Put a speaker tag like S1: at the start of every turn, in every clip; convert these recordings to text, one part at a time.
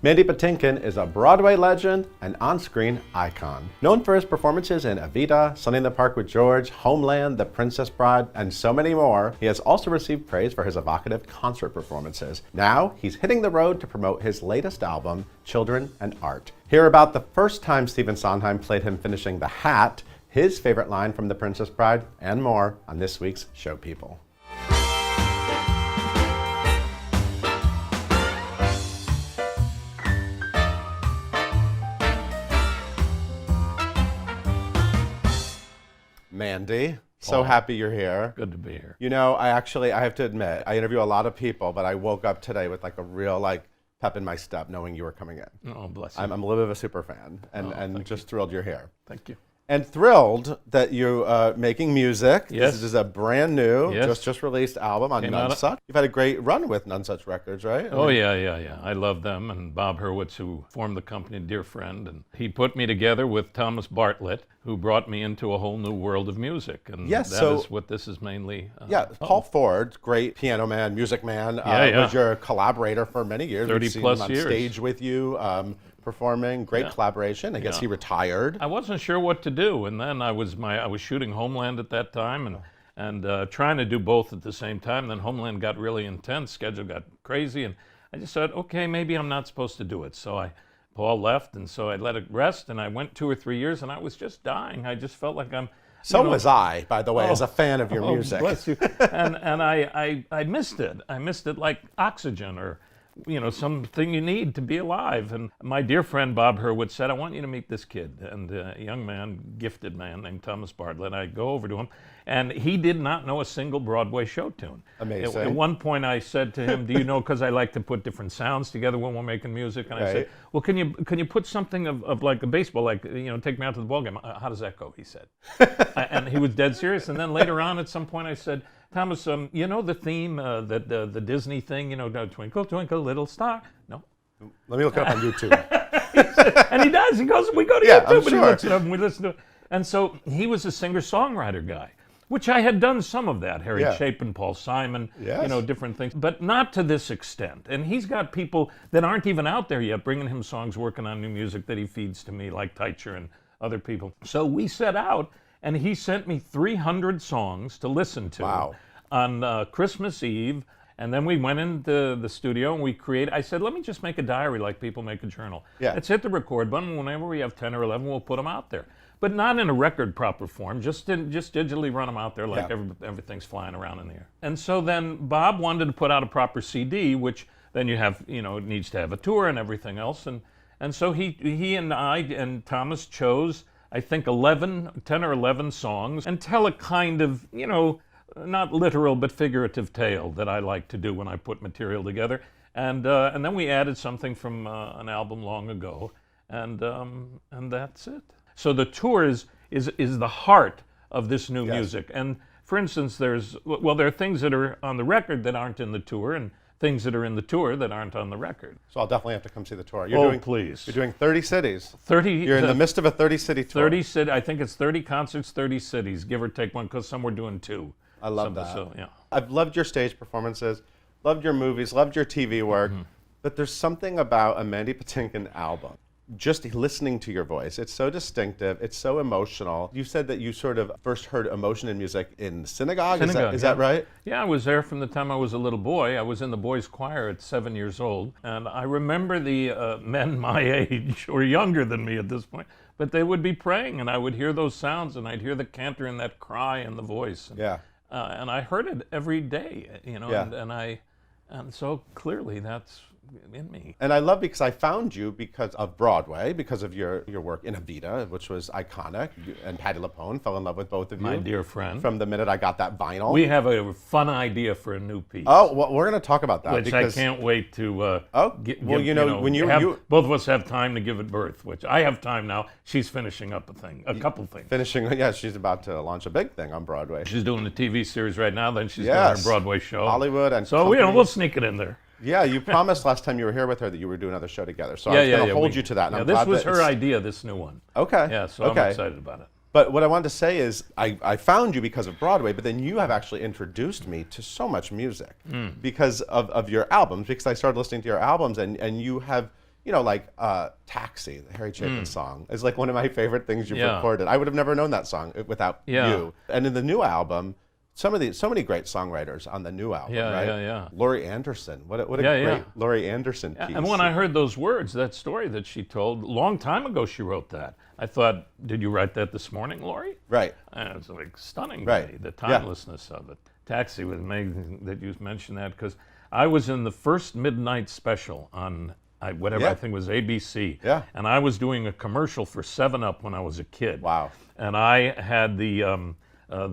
S1: Mandy Patinkin is a Broadway legend and on-screen icon. Known for his performances in Evita, Sunny in the Park with George, Homeland, The Princess Bride, and so many more, he has also received praise for his evocative concert performances. Now, he's hitting the road to promote his latest album, Children and Art. Hear about the first time Stephen Sondheim played him finishing The Hat, his favorite line from The Princess Bride, and more on this week's Show People. Mandy, so happy you're here.
S2: Good to be here.
S1: You know, I have to admit, I interview a lot of people, but I woke up today with like a real pep in my step knowing you were coming in.
S2: Oh, bless you.
S1: I'm a little bit of a super fan and just thrilled you're here.
S2: Thank you.
S1: And thrilled that you're making music.
S2: Yes.
S1: This is a brand new,
S2: Yes.
S1: just released album on
S2: Came
S1: None
S2: out-
S1: Such. You've had a great run with None Such Records, right?
S2: Oh, yeah. I love them. And Bob Hurwitz, who formed the company, a dear friend. And he put me together with Thomas Bartlett, who brought me into a whole new world of music. And
S1: Yes,
S2: that
S1: so-
S2: is what this is mainly.
S1: Paul Ford, great piano man, music man,
S2: Yeah.
S1: was your collaborator for many years.
S2: 30
S1: We've seen
S2: plus
S1: him on
S2: years.
S1: stage with you, performing, great collaboration. I guess he retired.
S2: I wasn't sure what to do. And then I was shooting Homeland at that time and trying to do both at the same time. Then Homeland got really intense, schedule got crazy. And I just said, okay, maybe I'm not supposed to do it. So Paul left, and so I let it rest, and I went 2 or 3 years, and I was just dying. I just felt like I'm...
S1: So was I, by the way, as a fan of your music.
S2: Bless you. and I missed it. I missed it like oxygen or, something you need to be alive. And my dear friend Bob Hurwitz said, I want you to meet this kid. And a young man, gifted man named Thomas Bartlett. I go over to him, and he did not know a single Broadway show tune.
S1: Amazing.
S2: At one point I said to him, do you know, because I like to put different sounds together when we're making music, and I said, well, can you put something of like a baseball, like, take me out to the ball game. How does that go, he said. And he was dead serious. And then later on at some point I said, Thomas, you know the theme, the Disney thing, Twinkle, Twinkle, Little Star? No.
S1: Let me look it up on YouTube.
S2: And he does. He goes, we go to
S1: Yeah,
S2: YouTube
S1: I'm
S2: and he
S1: sure.
S2: looks it up and we listen to it. And so he was a singer-songwriter guy, which I had done some of that. Harry Chapin, Paul Simon,
S1: Yes.
S2: Different things, but not to this extent. And he's got people that aren't even out there yet bringing him songs, working on new music that he feeds to me, like Teicher and other people. So we set out, and he sent me 300 songs to listen to on Christmas Eve. And then we went into the studio and we created, I said, let me just make a diary like people make a journal.
S1: Yeah.
S2: Let's hit the record button. Whenever we have 10 or 11, we'll put them out there. But not in a record proper form, just digitally run them out there like everything's flying around in the air. And so then Bob wanted to put out a proper CD, which then you have, it needs to have a tour and everything else. And so he and I and Thomas chose, I think, 10 or 11 songs and tell a kind of, not literal but figurative tale that I like to do when I put material together. And then we added something from an album long ago, and that's it. So the tour is the heart of this new music. And for instance, there are things that are on the record that aren't in the tour, and things that are in the tour that aren't on the record.
S1: So I'll definitely have to come see the tour.
S2: Please.
S1: You're doing 30 cities.
S2: 30.
S1: You're in the midst of a 30-city tour.
S2: 30 I think it's 30 concerts, 30 cities, give or take one, because some we're doing 2.
S1: I love that.
S2: So, yeah.
S1: I've loved your stage performances, loved your movies, loved your TV work, but there's something about a Mandy Patinkin album. Just listening to your voice, it's so distinctive, it's so emotional. You said that you sort of first heard emotion in music in synagogue. Is that right?
S2: Yeah, I was there from the time I was a little boy. I was in the boys' choir at 7 years old, and I remember the men my age, or younger than me at this point, but they would be praying, and I would hear those sounds, and I'd hear the cantor and that cry in the voice. And I heard it every day, and so clearly that's in me.
S1: And I love because I found you because of Broadway, because of your work in Evita, which was iconic, and Patti LuPone. Fell in love with both of you.
S2: My dear friend.
S1: From the minute I got that vinyl.
S2: We have a fun idea for a new piece.
S1: Oh, well, we're going to talk about that.
S2: Which I can't wait to
S1: when
S2: both of us have time to give it birth, which I have time now. She's finishing up a couple things.
S1: She's about to launch a big thing on Broadway.
S2: She's doing a TV series right now, then she's doing her Broadway show.
S1: Hollywood and
S2: so we'll sneak it in there.
S1: Yeah, you promised last time you were here with her that you would do another show together. So I was going to hold you to that. And
S2: this was her idea, this new one.
S1: Okay.
S2: Yeah, so I'm excited about it.
S1: But what I wanted to say is I found you because of Broadway, but then you have actually introduced me to so much music because of your albums, because I started listening to your albums, and you have like Taxi, the Harry Chapin song, is like one of my favorite things you've
S2: Yeah.
S1: recorded. I would have never known that song without
S2: Yeah.
S1: you. And in the new album, so many great songwriters on the new album,
S2: Yeah,
S1: right?
S2: yeah.
S1: Laurie Anderson, what a
S2: Yeah,
S1: great
S2: yeah.
S1: Laurie Anderson piece.
S2: And when I heard those words, that story that she told, a long time ago she wrote that. I thought, did you write that this morning, Laurie?
S1: Right.
S2: And it was like stunning to
S1: Right.
S2: me, the
S1: Yeah.
S2: timelessness of it. Taxi was amazing that you mentioned that, because I was in the first midnight special on whatever,
S1: Yeah.
S2: I think was ABC.
S1: Yeah.
S2: And I was doing a commercial for 7-Up when I was a kid.
S1: Wow.
S2: And I had the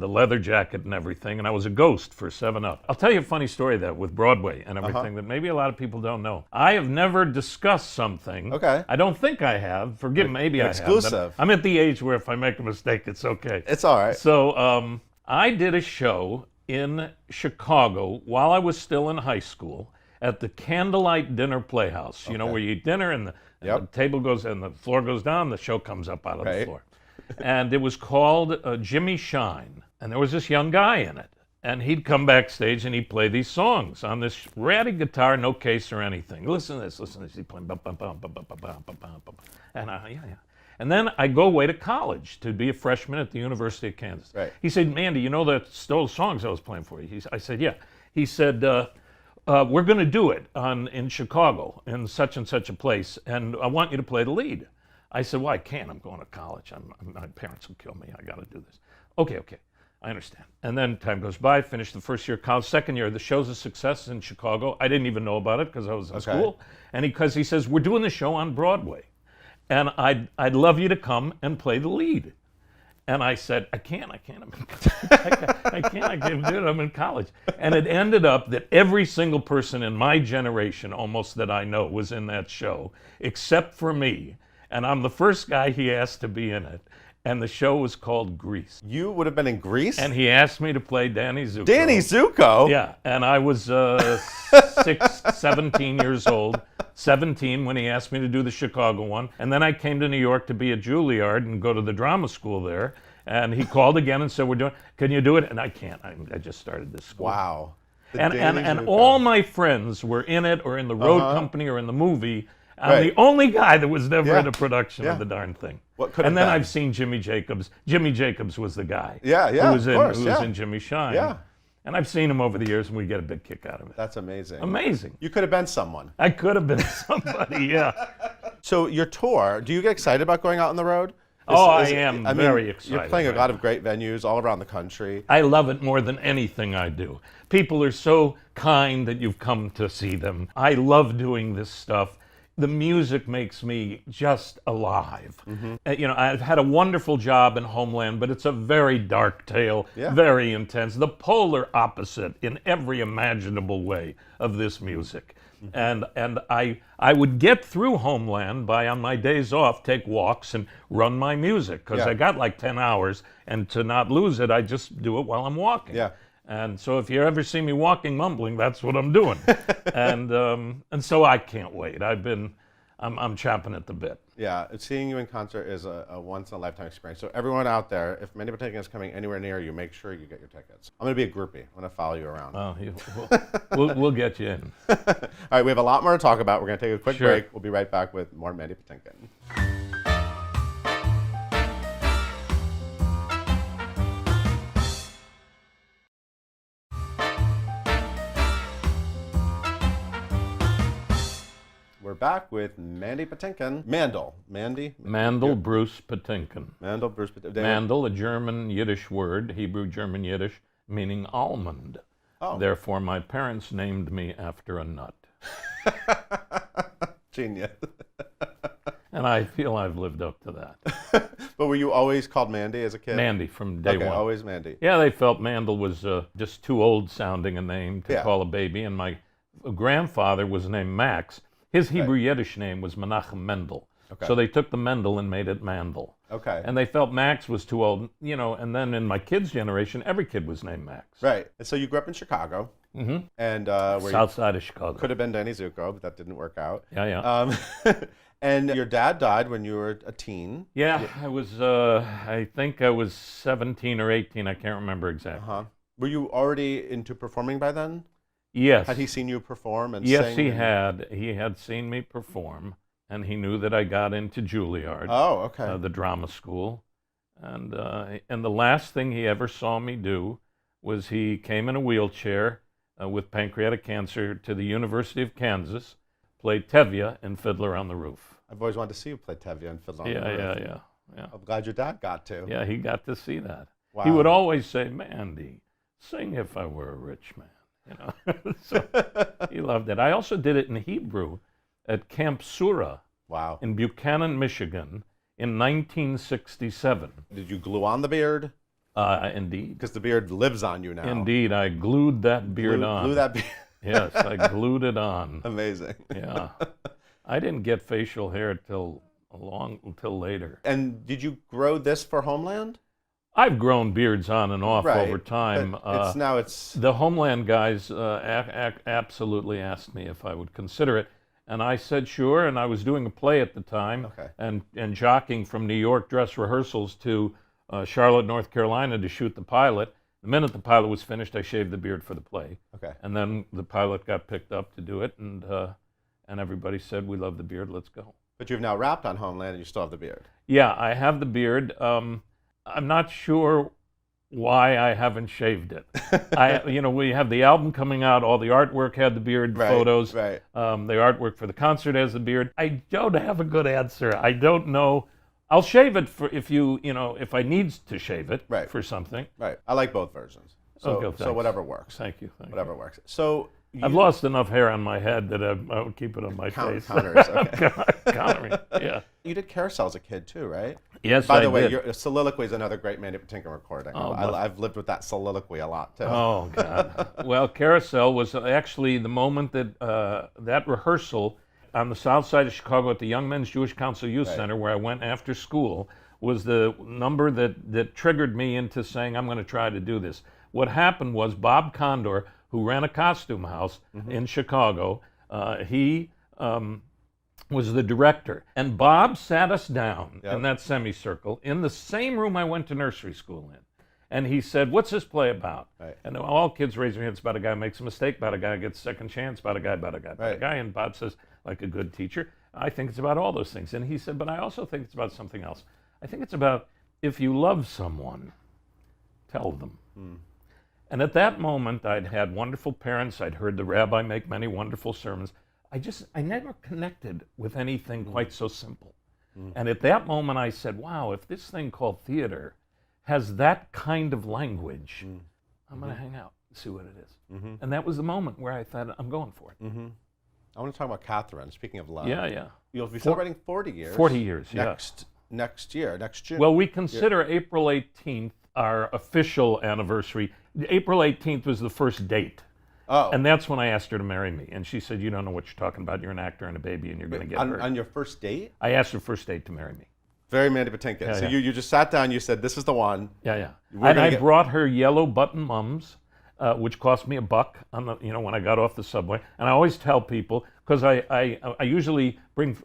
S2: leather jacket and everything, and I was a ghost for 7-Up. I'll tell you a funny story that with Broadway and everything that maybe a lot of people don't know. I have never discussed something.
S1: Okay.
S2: I don't think I have. Forgive me, maybe I have.
S1: Exclusive.
S2: I'm at the age where if I make a mistake, it's okay.
S1: It's all right.
S2: So I did a show in Chicago while I was still in high school at the Candlelight Dinner Playhouse. You know, where you eat dinner and the table goes and the floor goes down, the show comes up out of the floor. And it was called Jimmy Shine. And there was this young guy in it. And he'd come backstage and he'd play these songs on this ratty guitar, no case or anything. Listen to this, listen to this. He'd play bum, bum, bum, bum, bum, bum, bum, bum, bum, bum. And And then I go away to college to be a freshman at the University of Kansas.
S1: Right.
S2: He said, Mandy, you know those songs I was playing for you? I said, yeah. He said, we're going to do it in Chicago in such and such a place, and I want you to play the lead. I said, well, I can't. I'm going to college. My parents will kill me. I got to do this. Okay. I understand. And then time goes by, finished the first year of college. Second year, the show's a success in Chicago. I didn't even know about it because I was in school. And because he says, we're doing the show on Broadway, and I'd love you to come and play the lead. And I said, I can't do it, I'm in college. And it ended up that every single person in my generation, almost that I know, was in that show, except for me. And I'm the first guy he asked to be in it. And the show was called Grease.
S1: You would have been in Grease?
S2: And he asked me to play Danny Zuko.
S1: Danny Zuko?
S2: Yeah, and I was 17 years old, 17 when he asked me to do the Chicago one. And then I came to New York to be at Juilliard and go to the drama school there. And he called again and said, can you do it? And I can't. I just started this school.
S1: Wow.
S2: And all my friends were in it or in the road company or in the movie. I'm the only guy that was never in a production of the darn thing. And then I've seen Jimmy Jacobs. Jimmy Jacobs was the guy.
S1: Who
S2: was in Jimmy Shine.
S1: Yeah.
S2: And I've seen him over the years, and we get a big kick out of it.
S1: That's amazing.
S2: Amazing.
S1: You could have been someone.
S2: I could have been somebody, yeah.
S1: So your tour, do you get excited about going out on the road?
S2: I am very excited.
S1: You're playing a lot of great venues all around the country.
S2: I love it more than anything I do. People are so kind that you've come to see them. I love doing this stuff. The music makes me just alive. I've had a wonderful job in Homeland, but it's a very dark tale, very intense, the polar opposite in every imaginable way of this music. And I would get through Homeland by, on my days off, take walks and run my music, because I got like 10 hours, and to not lose it, I just do it while I'm walking.
S1: Yeah.
S2: And so if you ever see me walking mumbling, that's what I'm doing. and so I can't wait. I'm chomping at the bit.
S1: Yeah, seeing you in concert is a once-in-a-lifetime experience. So everyone out there, if Mandy Patinkin is coming anywhere near you, make sure you get your tickets. I'm going to be a groupie. I'm going to follow you around.
S2: Oh, we'll get you in.
S1: All right, we have a lot more to talk about. We're going to take a quick
S2: Sure.
S1: break. We'll be right back with more Mandy Patinkin. We're back with Mandy Patinkin. Mandy?
S2: Mandel Bruce Patinkin.
S1: Mandel Bruce Patinkin.
S2: Mandel, a German Yiddish word, Hebrew German Yiddish, meaning almond.
S1: Oh.
S2: Therefore, my parents named me after a nut.
S1: Genius.
S2: And I feel I've lived up to that.
S1: But were you always called Mandy as a kid?
S2: Mandy from day one.
S1: Always Mandy.
S2: Yeah, they felt Mandel was just too old sounding a name to call a baby. And my grandfather was named Max. His Hebrew Yiddish name was Menachem Mendel. Okay. So they took the Mendel and made it Mandel.
S1: Okay.
S2: And they felt Max was too old, and then in my kids' generation, every kid was named Max.
S1: Right. And so you grew up in Chicago.
S2: Mm-hmm.
S1: And
S2: South side of Chicago.
S1: Could have been Danny Zuko, but that didn't work out.
S2: Yeah.
S1: And your dad died when you were a teen.
S2: Yeah, I was, I think I was 17 or 18. I can't remember exactly.
S1: Uh-huh. Were you already into performing by then?
S2: Yes.
S1: Had he seen you perform and
S2: yes,
S1: sing?
S2: Yes, he had. He had seen me perform. and he knew that I got into Juilliard,
S1: Oh, okay.
S2: the drama school. And the last thing he ever saw me do was he came in a wheelchair with pancreatic cancer to the University of Kansas, played Tevye in Fiddler on the Roof.
S1: I've always wanted to see you play Tevye and Fiddler on the Roof.
S2: Yeah.
S1: I'm glad your dad got to.
S2: Yeah, he got to see that.
S1: Wow.
S2: He would always say, Mandy, sing If I Were a Rich Man. You know, so he loved it. I also did it in Hebrew at Camp Sura
S1: Wow.
S2: in Buchanan, Michigan in 1967.
S1: Did you glue on the beard?
S2: Indeed.
S1: Because the beard lives on you now.
S2: Indeed, I glued that beard on.
S1: Glue that beard.
S2: Yes, I glued it on.
S1: Amazing.
S2: Yeah. I didn't get facial hair until later.
S1: And did you grow this for Homeland?
S2: I've grown beards on and off over time.
S1: It's
S2: The Homeland guys absolutely asked me if I would consider it, and I said sure. And I was doing a play at the time, and jockeying from New York dress rehearsals to Charlotte, North Carolina to shoot the pilot. The minute the pilot was finished, I shaved the beard for the play.
S1: Okay.
S2: And then the pilot got picked up to do it, and everybody said, "We love the beard. Let's go."
S1: But you've now wrapped on Homeland, and you still have the beard.
S2: Yeah, I have the beard. I'm not sure why I haven't shaved it. We have the album coming out. All the artwork had the beard photos.
S1: Right.
S2: The artwork for the concert has the beard. I don't have a good answer. I don't know. I'll shave it if I need to shave it for something.
S1: Right. I like both versions. So whatever works.
S2: Thank you.
S1: Whatever works. So
S2: I've lost enough hair on my head that I would keep it on my face.
S1: Counters. Okay.
S2: Countering. Yeah.
S1: You did Carousel as a kid too, right?
S2: Yes,
S1: By the
S2: I
S1: way,
S2: did.
S1: your soliloquy is another great Mandy Patinkin recording.
S2: Oh,
S1: I've lived with that soliloquy a lot too.
S2: Oh God! Well, Carousel was actually the moment that that rehearsal on the south side of Chicago at the Young Men's Jewish Council Youth Center, where I went after school, was the number that triggered me into saying I'm going to try to do this. What happened was Bob Condor, who ran a costume house in Chicago, he was the director. And Bob sat us down in that semicircle in the same room I went to nursery school in. And he said, "What's this play about?"
S1: Right.
S2: And all kids raise their hands. About a guy who makes a mistake, about a guy who gets a second chance, about a guy, about a guy, about a guy. And Bob says, like a good teacher, "I think it's about all those things." And he said, "But I also think it's about something else. I think it's about if you love someone, tell them." And at that moment, I'd had wonderful parents. I'd heard the rabbi make many wonderful sermons. I never connected with anything quite so simple. And at that moment, I said, wow, if this thing called theater has that kind of language, I'm going to hang out and see what it is. And that was the moment where I thought, I'm going for it.
S1: I want to talk about Catherine. Speaking of love.
S2: Yeah.
S1: You'll be celebrating 40 years.
S2: 40 years,
S1: next year, next June.
S2: Well, we consider April 18th our official anniversary. April 18th was the first date.
S1: Oh.
S2: And that's when I asked her to marry me. And she said, "You don't know what you're talking about. You're an actor and a baby, and you're going to get hurt."
S1: On your first date?
S2: I asked her first date to marry me.
S1: Very Mandy Patinkin. So you just sat down, you said, "This is the one."
S2: Yeah. And I brought her yellow button mums, which cost me $1 on when I got off the subway. And I always tell people, because I usually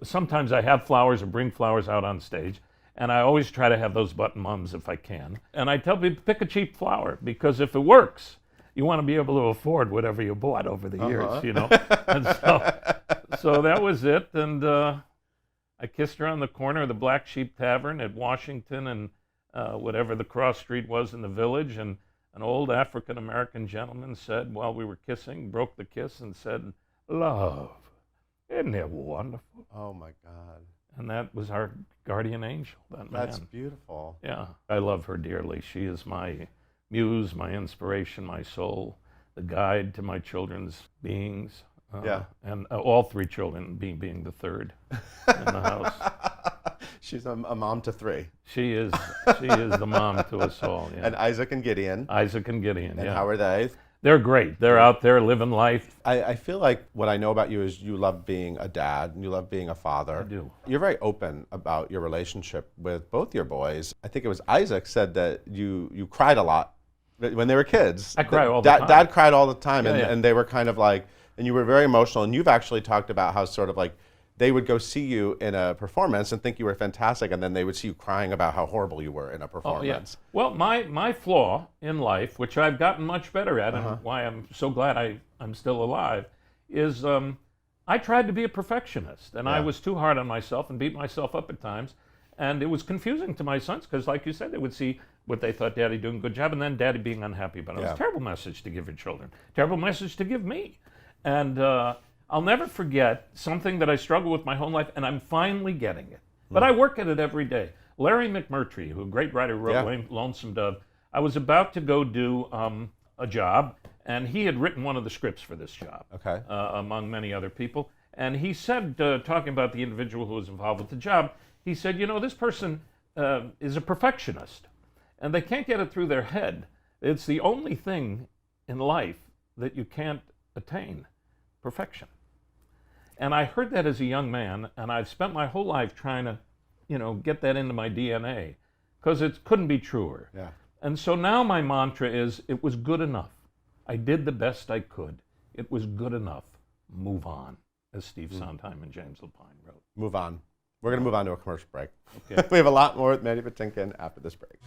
S2: sometimes I have flowers or bring flowers out on stage. And I always try to have those button mums if I can. And I tell people, pick a cheap flower, because if it works, you want to be able to afford whatever you bought over the years, And so that was it. And I kissed her on the corner of the Black Sheep Tavern at Washington and whatever the cross street was in the village. And an old African-American gentleman said, while we were kissing, broke the kiss and said, "Love, isn't it wonderful?"
S1: Oh, my God.
S2: And that was our guardian angel, that man.
S1: That's beautiful.
S2: Yeah, I love her dearly. She is my muse, my inspiration, my soul, the guide to my children's beings. And all 3 children, being the third in the house.
S1: She's a mom to 3.
S2: She is the mom to us all. Yeah.
S1: And Isaac and Gideon.
S2: And
S1: how are they?
S2: They're great. They're out there living life.
S1: I feel like what I know about you is you love being a dad and you love being a father.
S2: I do.
S1: You're very open about your relationship with both your boys. I think it was Isaac said that you cried a lot when they were kids.
S2: I cry all the time.
S1: Dad cried all the time,
S2: Yeah.
S1: and they were kind of like, and you were very emotional. And you've actually talked about how sort of like they would go see you in a performance and think you were fantastic, and then they would see you crying about how horrible you were in a performance.
S2: Oh, yeah. Well, my flaw in life, which I've gotten much better at, and why I'm so glad I'm still alive, is I tried to be a perfectionist, and I
S1: Yeah.
S2: was too hard on myself and beat myself up at times. And it was confusing to my sons because, like you said, they would see what they thought Daddy doing a good job, and then Daddy being unhappy about it. It was
S1: Yeah.
S2: a terrible message to give your children, terrible message to give me. And I'll never forget something that I struggled with my whole life, and I'm finally getting it. But I work at it every day. Larry McMurtry, who a great writer who wrote Lonesome Dove, I was about to go do a job, and he had written one of the scripts for this job,
S1: Okay.
S2: among many other people. And he said, talking about the individual who was involved with the job, he said, this person is a perfectionist, and they can't get it through their head. It's the only thing in life that you can't attain, perfection. And I heard that as a young man, and I've spent my whole life trying to, get that into my DNA, because it couldn't be truer.
S1: Yeah.
S2: And so now my mantra is, it was good enough. I did the best I could. It was good enough. Move on, as Steve Sondheim and James Lapine wrote.
S1: Move on. We're going to move on to a commercial break.
S2: Okay.
S1: We have a lot more with Mandy Patinkin after this break.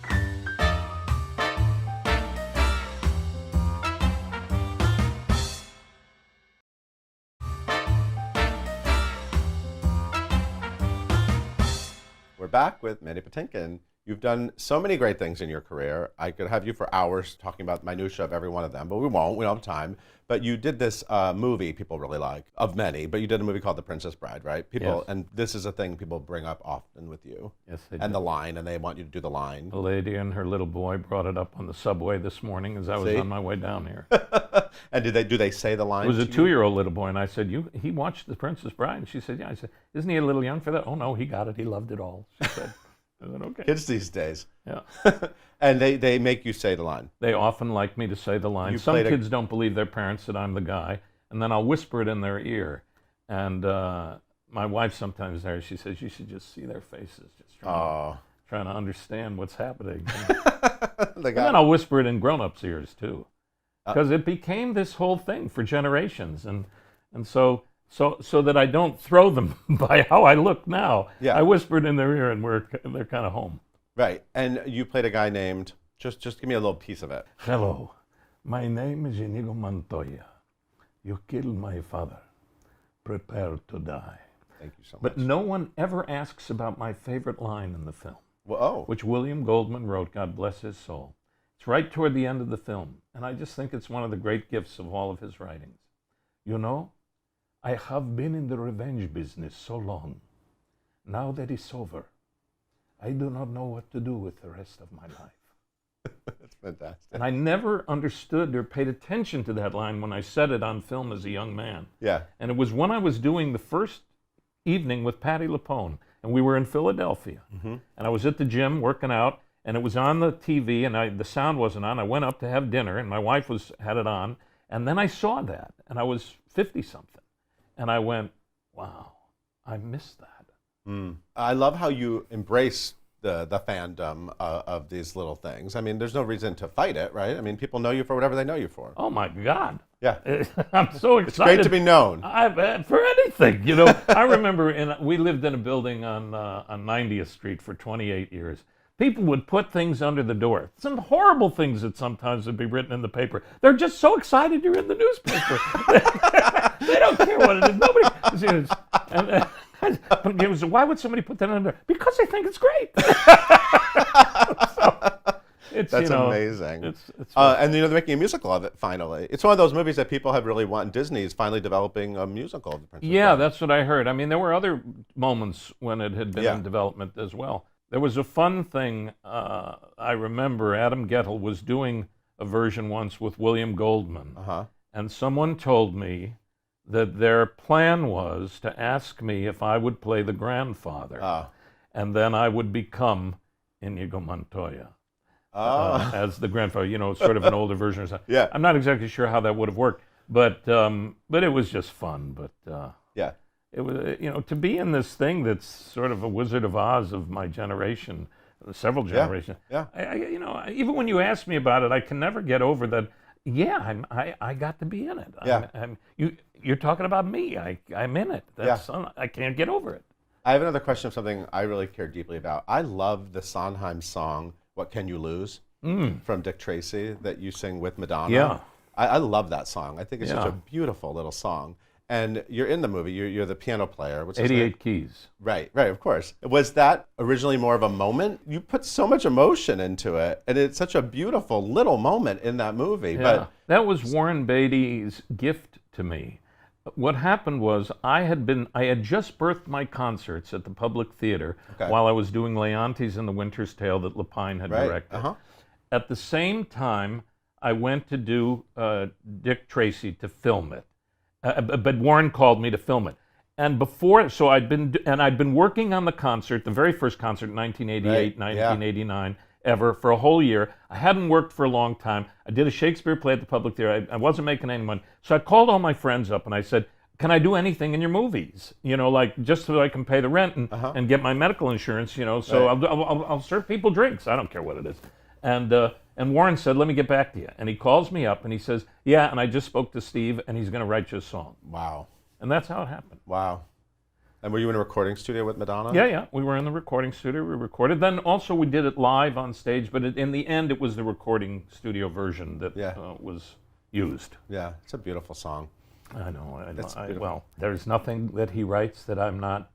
S1: We're back with Mandy Patinkin. You've done so many great things in your career. I could have you for hours talking about minutia of every one of them, but we won't. We don't have time. But you did this movie people really like, of many, but you did a movie called The Princess Bride, right?
S2: Yes.
S1: And this is a thing people bring up often with you.
S2: Yes, they
S1: And
S2: did.
S1: the line, and they want you to do the line.
S2: A lady and her little boy brought it up on the subway this morning as I was
S1: See?
S2: on my way down here.
S1: And do they say the line?
S2: It was a
S1: to you?
S2: 2-year-old little boy, and I said, he watched The Princess Bride? And she said, yeah. I said, isn't he a little young for that? Oh, no, he got it. He loved it all, she said. I said, okay.
S1: Kids these days.
S2: Yeah.
S1: And they make you say the line.
S2: They often like me to say the line.
S1: You
S2: Some
S1: played a-
S2: kids don't believe their parents that I'm the guy, and then I'll whisper it in their ear. And my wife sometimes there, she says, you should just see their faces, just trying to understand what's happening.
S1: The
S2: And
S1: guy.
S2: then I'll whisper it in grown-ups' ears, too. Because it became this whole thing for generations. And so that I don't throw them by how I look now,
S1: Yeah.
S2: I whispered in their ear, and they're kind of home.
S1: Right. And you played a guy named, just give me a little piece of it.
S2: Hello, my name is Inigo Montoya. You killed my father. Prepare to die.
S1: Thank you so much.
S2: But no one ever asks about my favorite line in the film,
S1: Well,
S2: which William Goldman wrote, God bless his soul. It's right toward the end of the film, and I just think it's one of the great gifts of all of his writings. I have been in the revenge business so long. Now that it's over, I do not know what to do with the rest of my life.
S1: That's fantastic.
S2: And I never understood or paid attention to that line when I said it on film as a young man.
S1: Yeah.
S2: And it was when I was doing the first evening with Patti LuPone, and we were in Philadelphia.
S1: Mm-hmm.
S2: And I was at the gym working out, and it was on the TV, and the sound wasn't on. I went up to have dinner, and my wife had it on, and then I saw that, and I was 50-something. And I went, wow, I missed that.
S1: Mm. I love how you embrace the fandom of these little things. I mean, there's no reason to fight it, right? I mean, people know you for whatever they know you for.
S2: Oh, my God.
S1: Yeah.
S2: I'm so excited.
S1: It's great to be known.
S2: For anything, I remember we lived in a building on 90th Street for 28 years. People would put things under the door. Some horrible things that sometimes would be written in the paper. They're just so excited you're in the newspaper. They don't care what it is. Nobody. And it was, why would somebody put that under? Because they think it's great.
S1: That's amazing.
S2: It's
S1: and they're making a musical of it finally. It's one of those movies that people have really wanted. Disney is finally developing a musical of The Princess
S2: Yeah,
S1: Bride.
S2: that's what I heard. I mean, there were other moments when it had been in development as well. There was a fun thing, I remember Adam Gettle was doing a version once with William Goldman.
S1: Uh-huh.
S2: And someone told me that their plan was to ask me if I would play the grandfather. And then I would become Inigo Montoya as the grandfather, sort of an older version or something.
S1: Yeah.
S2: I'm not exactly sure how that would have worked, but it was just fun. But
S1: Yeah.
S2: it was, to be in this thing that's sort of a Wizard of Oz of my generation, several generations.
S1: Yeah.
S2: Even when you ask me about it, I can never get over that. Yeah, I got to be in it.
S1: Yeah.
S2: You're talking about me. I'm in it. I can't get over it.
S1: I have another question of something I really care deeply about. I love the Sondheim song, What Can You Lose? From Dick Tracy that you sing with Madonna.
S2: Yeah.
S1: I love that song. I think it's such
S2: Yeah.
S1: a beautiful little song. And you're in the movie. You're the piano player. What's his
S2: 88
S1: name?
S2: keys.
S1: Right, of course. Was that originally more of a moment? You put so much emotion into it, and it's such a beautiful little moment in that movie.
S2: Yeah,
S1: But
S2: that was Warren Beatty's gift to me. What happened was I had just birthed my concerts at the Public Theater while I was doing Leontes and the Winter's Tale that Lapine had directed. At the same time, I went to do Dick Tracy to film it. But Warren called me to film it. And before, so I'd been working on the concert, the very first concert in 1988, 1989, ever, for a whole year. I hadn't worked for a long time. I did a Shakespeare play at the Public Theater. I wasn't making any money. So I called all my friends up and I said, can I do anything in your movies? You know, like just so I can pay the rent and get my medical insurance, you know, so I'll serve people drinks. I don't care what it is. And Warren said, let me get back to you. And he calls me up and he says, yeah, and I just spoke to Steve and he's going to write you a song.
S1: Wow.
S2: And that's how it happened.
S1: Wow. And were you in a recording studio with Madonna?
S2: Yeah. We were in the recording studio. We recorded. Then also we did it live on stage, but in the end it was the recording studio version that was used.
S1: Yeah, it's a beautiful song.
S2: I know. Well, there's nothing that he writes that I'm not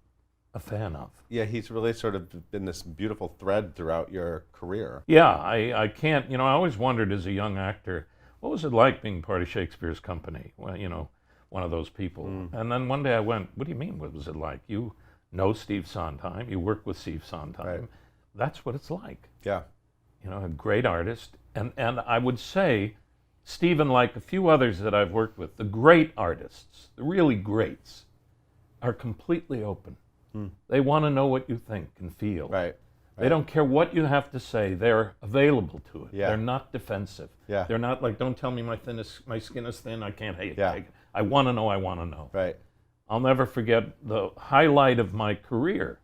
S2: a fan of.
S1: Yeah, he's really sort of been this beautiful thread throughout your career.
S2: Yeah, I can't, I always wondered as a young actor, what was it like being part of Shakespeare's company? Well, one of those people. And then one day I went, what do you mean, what was it like? You know Steve Sondheim, you work with Steve Sondheim. Right. That's what it's like.
S1: Yeah.
S2: A great artist. And I would say, Stephen, like a few others that I've worked with, the great artists, the really greats, are completely open. They want to know what you think and feel.
S1: Right.
S2: They don't care what you have to say. They're available to it.
S1: Yeah.
S2: They're not defensive.
S1: Yeah.
S2: They're not like, don't tell me my skin is thin, I can't take it. I want to know.
S1: Right.
S2: I'll never forget the highlight of my career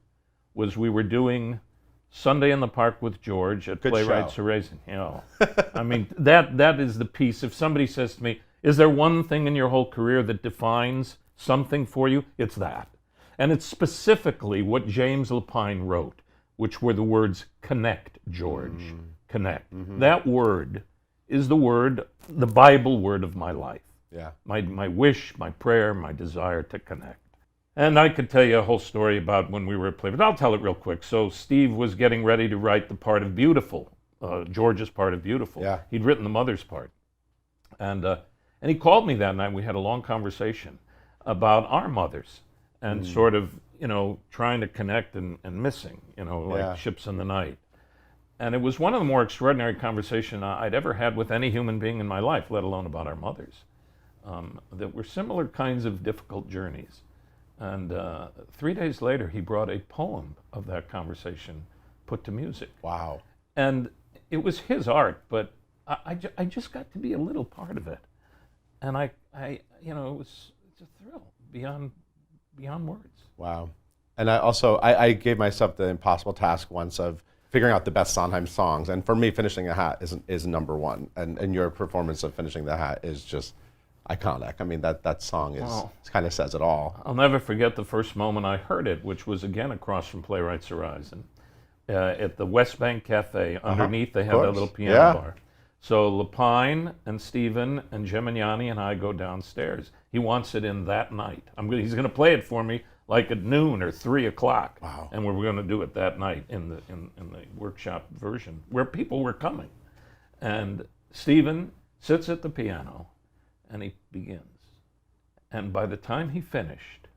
S2: was we were doing Sunday in the Park with George at Playwrights Horizon. I mean, that is the piece. If somebody says to me, is there one thing in your whole career that defines something for you? It's that. And it's specifically what James Lapine wrote, which were the words, connect, George, connect. That word is the Bible word of my life.
S1: Yeah.
S2: My wish, my prayer, my desire to connect. And I could tell you a whole story about when we were at Play, but I'll tell it real quick. So Steve was getting ready to write the part of Beautiful, George's part of Beautiful.
S1: Yeah.
S2: He'd written the mother's part. And he called me that night. We had a long conversation about our mothers and sort of, trying to connect and missing, like ships in the night. And it was one of the more extraordinary conversations I'd ever had with any human being in my life, let alone about our mothers, that were similar kinds of difficult journeys. And 3 days later, he brought a poem of that conversation put to music.
S1: Wow.
S2: And it was his art, but I just got to be a little part of it. And it's a thrill beyond words.
S1: Wow. And I gave myself the impossible task once of figuring out the best Sondheim songs. And for me, Finishing the Hat is number one. And your performance of Finishing the Hat is just iconic. I mean, that song kind of says it all.
S2: I'll never forget the first moment I heard it, which was again across from Playwrights Horizon at the West Bank Cafe. Underneath, they have that little piano bar. So Lapine and Stephen and Gemignani and I go downstairs. He wants it in that night. He's going to play it for me like at noon or 3 o'clock.
S1: Wow.
S2: And we're going to do it that night in the workshop version where people were coming. And Stephen sits at the piano and he begins. And by the time he finished,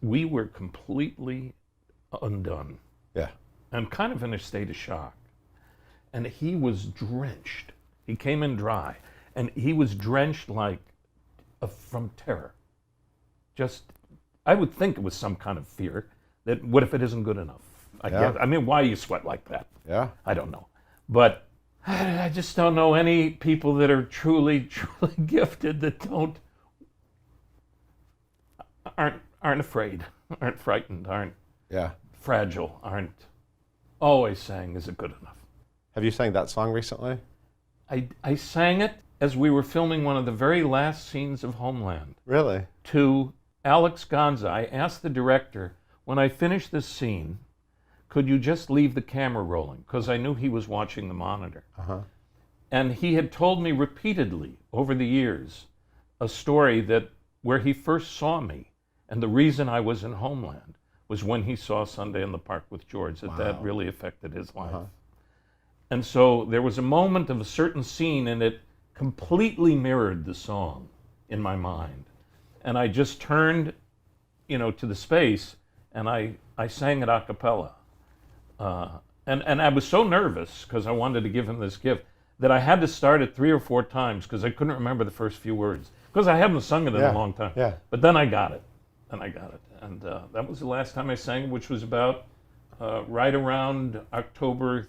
S2: we were completely undone.
S1: Yeah.
S2: And kind of in a state of shock. And he was drenched. He came in dry, and he was drenched from terror. I would think it was some kind of fear that what if it isn't good enough? I guess. I mean, why you sweat like that?
S1: Yeah.
S2: I don't know. But I just don't know any people that are truly, truly gifted that aren't afraid, aren't frightened, aren't fragile, aren't always saying, is it good enough?
S1: Have you sang that song recently?
S2: I sang it as we were filming one of the very last scenes of Homeland.
S1: Really?
S2: To Alex Gonza. I asked the director, when I finish this scene, could you just leave the camera rolling? Because I knew he was watching the monitor. And he had told me repeatedly over the years a story that where he first saw me, and the reason I was in Homeland was when he saw Sunday in the Park with George, that really affected his life. And so there was a moment of a certain scene, and it completely mirrored the song in my mind. And I just turned, to the space, and I sang it a cappella. And I was so nervous because I wanted to give him this gift that I had to start it 3 or 4 times because I couldn't remember the first few words because I haven't sung it in a long time.
S1: Yeah.
S2: But then I got it, and that was the last time I sang it, which was about right around October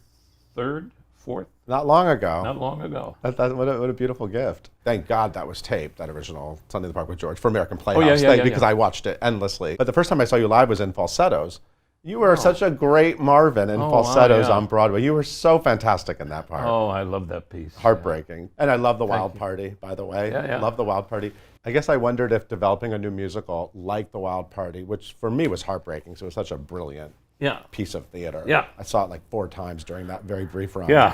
S2: 3rd, 4th.
S1: Not long ago.
S2: Not long ago.
S1: What a beautiful gift. Thank God that was taped, that original Sunday in the Park with George, for American Playhouse. Because I watched it endlessly. But the first time I saw you live was in falsettos. You were such a great Marvin in falsettos on Broadway. You were so fantastic in that part.
S2: Oh, I love that piece.
S1: Heartbreaking. And I love The Wild Party, by the way. Love The Wild Party. I guess I wondered if developing a new musical like The Wild Party, which for me was heartbreaking, so it was such a brilliant piece of theater. I saw it like 4 times during that very brief run.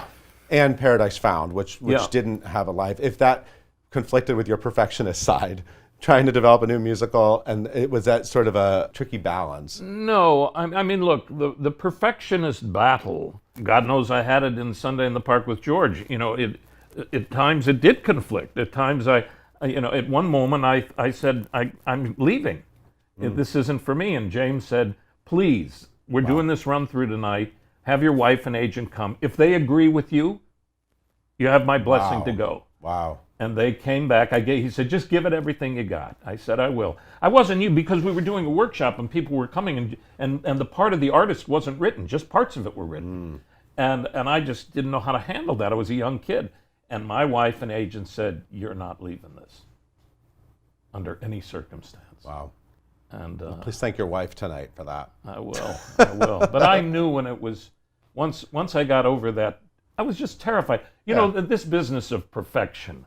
S1: And Paradise Found, which didn't have a life. If that conflicted with your perfectionist side, trying to develop a new musical, and it was that sort of a tricky balance.
S2: No, I mean, look, the perfectionist battle, God knows I had it in Sunday in the Park with George. At times it did conflict. At times at one moment I said, I'm leaving. This isn't for me. And James said, please, we're doing this run through tonight. Have your wife and agent come. If they agree with you, you have my blessing to go.
S1: Wow.
S2: And they came back. He said, just give it everything you got. I said, I will. I wasn't you because we were doing a workshop and people were coming and the part of the artist wasn't written. Just parts of it were written. And I just didn't know how to handle that. I was a young kid. And my wife and agent said, you're not leaving this under any circumstance.
S1: Wow.
S2: And
S1: please thank your wife tonight for that.
S2: I will. But I knew when it was, once I got over that, I was just terrified. This business of perfection,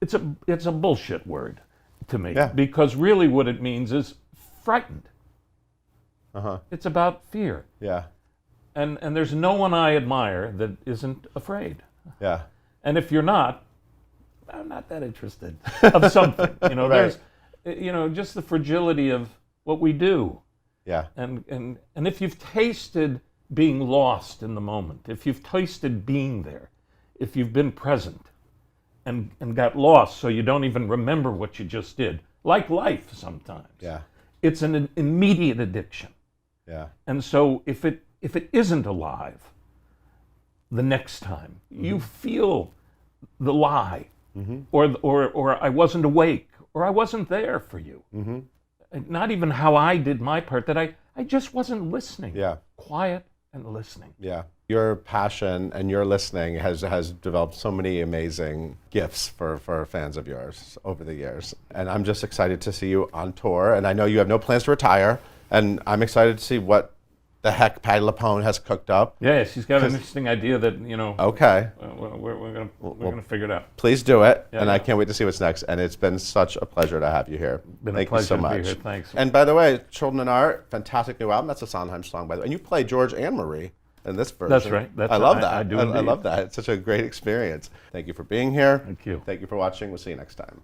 S2: it's a bullshit word to me because really what it means is frightened. It's about fear. And there's no one I admire that isn't afraid. And if you're not, I'm not that interested of something. There's just the fragility of what we do. And if you've tasted being lost in the moment, if you've tasted being there, if you've been present and got lost so you don't even remember what you just did, like life sometimes. It's an immediate addiction. And so if it isn't alive, the next time you feel the lie, or I wasn't awake, or I wasn't there for you. Not even how I did my part, that I just wasn't listening. Quiet and listening.
S1: Your passion and your listening has developed so many amazing gifts for fans of yours over the years. And I'm just excited to see you on tour. And I know you have no plans to retire. And I'm excited to see what the heck Patti LuPone has cooked up.
S2: She's got an interesting idea that,
S1: Okay.
S2: We're gonna figure it out.
S1: Please do it. I can't wait to see what's next. And it's been such a pleasure to have you here.
S2: Thank you so much. Be here. Thanks.
S1: And by the way, Children in Art, fantastic new album. That's a Sondheim song, by the way. And you play George and Marie in this version.
S2: That's right.
S1: I love that.
S2: I do.
S1: I love that. It's such a great experience. Thank you for being here.
S2: Thank you.
S1: Thank you for watching. We'll see you next time.